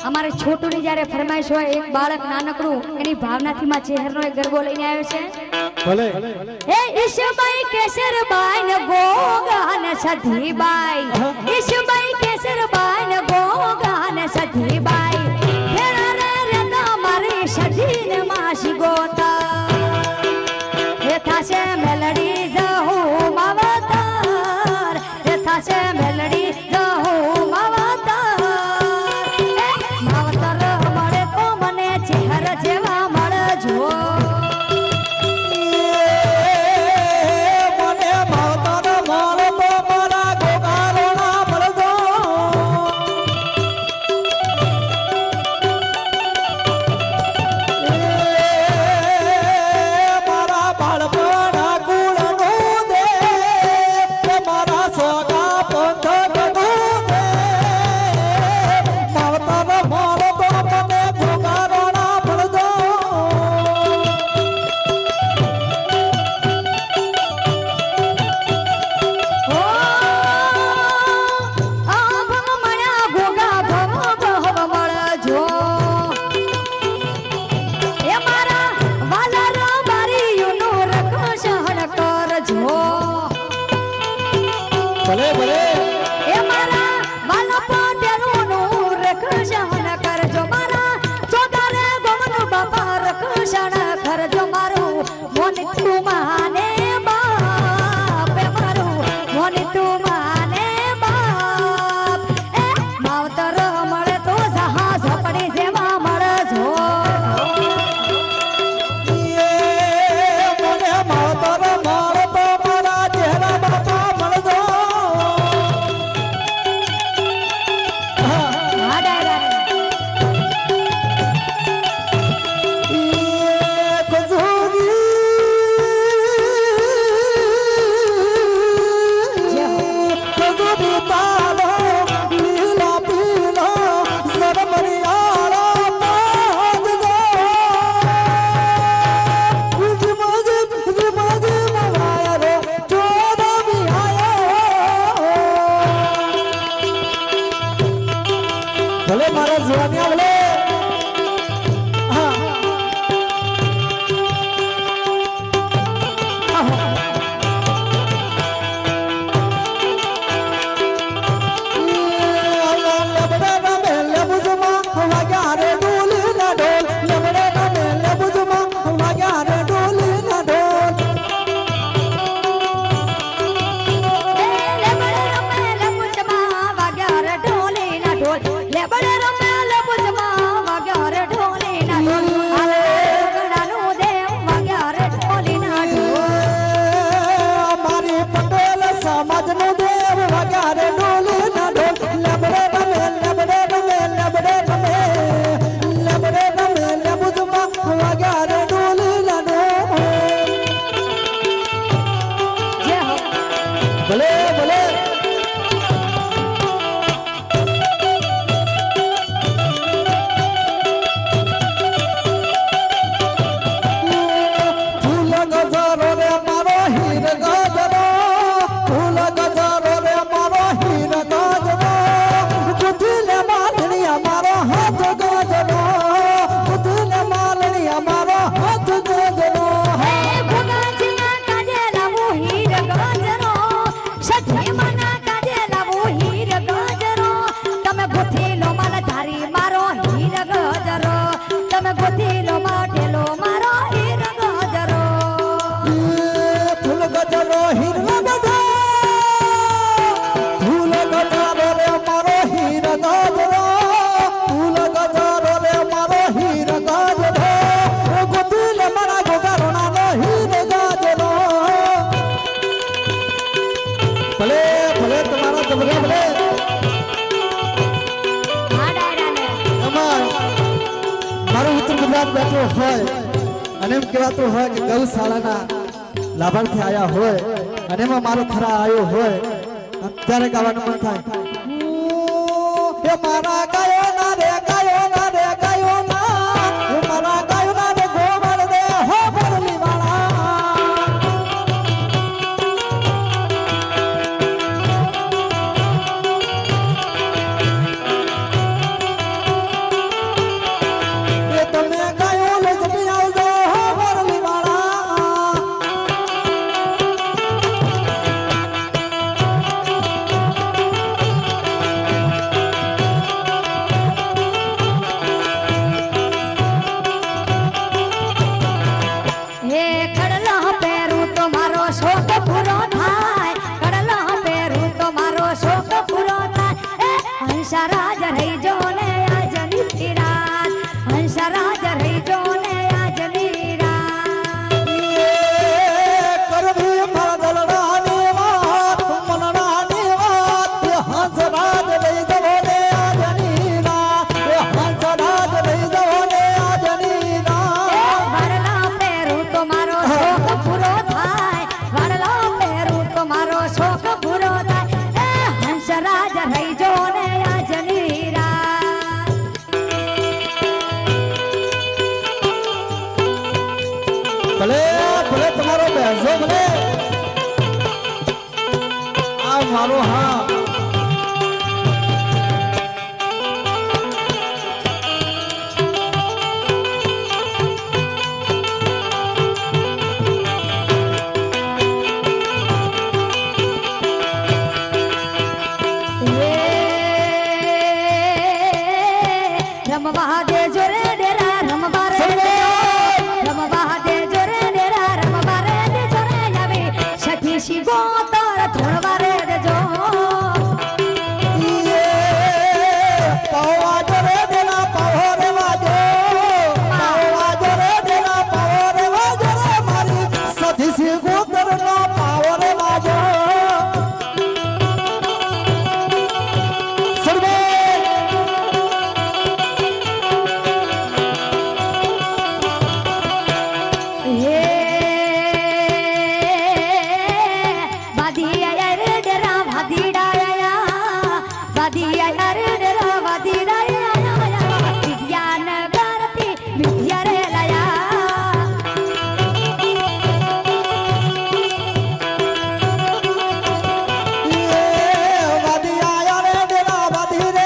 અમારે છોટુની જ્યારે ફરમાઈશ હોય એક બાળક નાનકડું એની ભાવનાથી માં ચહેરનો એક ગરબો લઈને આવ્યો છે ભલે હે ઈશબાઈ કેસરબાઈ ને ગોગા ને સધીબાઈ ઈશબાઈ કેસરબાઈ ને ગોગા ને સધીબાઈ ફેરા રે રતા મારી સધીને માસી ગોતા હે થાશે મેલડી જહુ માવતર હે થાશે મેલડી જહુ માવતર માવતર મળે તો મને ચહેર જેવા મળજો ભલે ભલે એ મારા વાલા પાટેલું નું રક્ષણ કરજો મારા ચોદારે ગોમનું બાપા રક્ષણ કરજો મારું મોન તું માને બાપ મારું મોન તું માને બાપ એ માવતર મળે તો જહાજ પડી જેવા મળજો ભલે મારા જવાનિયા ભલે ભલે ભલે ફૂલ ગજારો રે મારો હીર ગજારો ફૂલ ગજારો રે મારો હીર ગજારો ગુથીલે માલણીયા મારો હાથ ગજારો ગુથીલે માલણીયા મારો હાથ ગજારો હે ભગવાનના કાજે લાવો હીર ગજરો સખી મના કાજે લાવો હીર ગજરો તમે ગોથીલો માલ ધારી મારો હીર ગજરો તમે ગોથીલો માટેલો મારો હીર ગજરો ફૂલ ગજારો હીર ગજારો ફૂલ ગજારો રે મારો હીર ગજારો ફૂલ ગજારો રે મારો હીર ગજારો ગોથીલે મારા ગોગારો નાનો હીર ગજારો ભલે ભલે તમારા જબરા ભલે હા ડાયરાને અમાર મારું ઉત્તર ગુજરાત બેઠો હોય અને એમ કહેવાતું હોય કે ગૌશાળાના લાભાર્થી આયા હોય અને એમાં મારો ખરા આવ્યો હોય ત્યારે ગાવાનું મન થાય એ મારા ગાયો ના રે ગાયો ના રે ગાયો ના એ મારા ગાયો ના રે ગોવળ દે હો બરલી વાળા હંસરાજ રહી જો ને આજની રાત હંસરાજ રહી જો ને આજની રાત કરવી મારા દલડાની વાત મનડાની વાત હંસરાજ લઈ જવો ને આજની રાત હંસરાજ લઈ જવો ને આજની રાત વાડલા પહેરું તો મારો શોખ પૂરો થાય વાડલા પહેરું તો મારો શોખ પૂરો થાય હંસરાજ રહી જો ને આજની રાત ભલે ભલે તમારો બેસો ભલે આ મારો હા રમવા દેજો રે ડેરા રમવા રે રમવા દેજો રે ડેરા રમવા રે દેજો રે આવે સખી શીગો તોર થોડવા રે દેજો પાવા જરે દેના પાવો રે વાજો પાવા જરે દેના પાવો રે વાજો રે મારી સધી સી ગોતર નો પાવો રે વાજો સર્વે હે વાદી આયા રે ડેરા વાદીડા આયા વાદી આયા રે ડેરા વાદીડા આયા વિદ્યાનગર થી વિદ્યા રે લાયા વાદી આયા રે દેના વાદી રે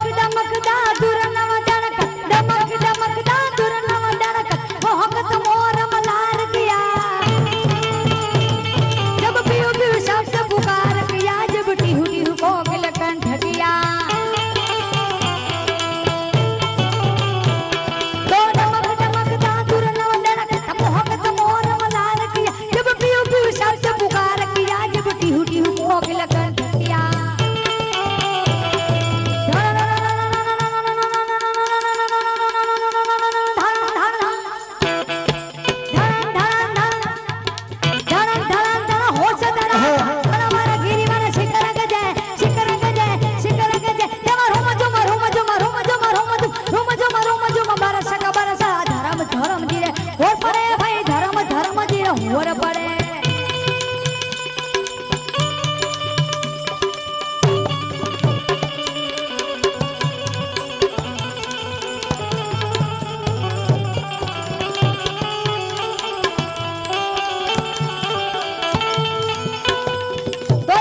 ડમકદા દુર નવ દણક ડમકદા દુર નવ દણક મોહકત મોર મલાર કિયા जब पियो पियो शब्द पुकार किया जब टिहु टिहु कोकिल कंठ किया तो डमकदा दुर नव दणक मोहकत मोर मलार किया जब पियो पियो शब्द पुकार किया जब टिहु टिहु कोकिल कंठ किया તો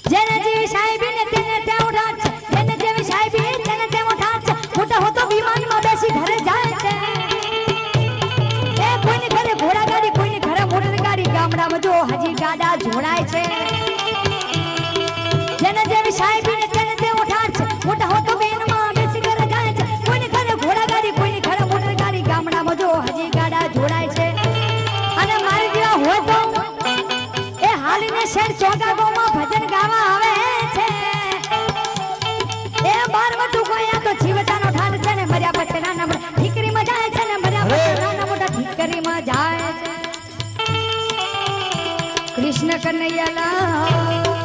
જેને જેવી સાહેબી ને તેને ત્યાં ઉઠાડ છે જેને જેવી સાહેબી તેને ત્યાં ઉઠાડ છે મોટા હોતો વિમાનમાં બેસી ઘરે જાય છે એ કોઈની ઘરે ઘોડા ગાડી કોઈની ઘરે મોટર ગાડી ગામડામાં જો હજી ગાડા જોડાય છે જેને જેવી સાહેબી ને તેને ત્યાં ઉઠાડ છે મોટા હોતો બેનમાં બેસી ઘરે જાય છે કોઈની ઘરે ઘોડા ગાડી કોઈની ઘરે મોટર ગાડી ગામડામાં જો હજી ગાડા જોડાય છે અને મારી જેવા હોય તો એ હાલીને શેર ચોગાગોમાં ભજન ગાવા આવે છે એ બારવટું કોયા તો જીવતાનો ઠાઠ છે ને મર્યા પછી નાના મોટા ઠીકરીમાં જાય છે ને મર્યા પછી નાના મોટા ઠીકરીમાં જાય છે કૃષ્ણ કનૈયા લાલ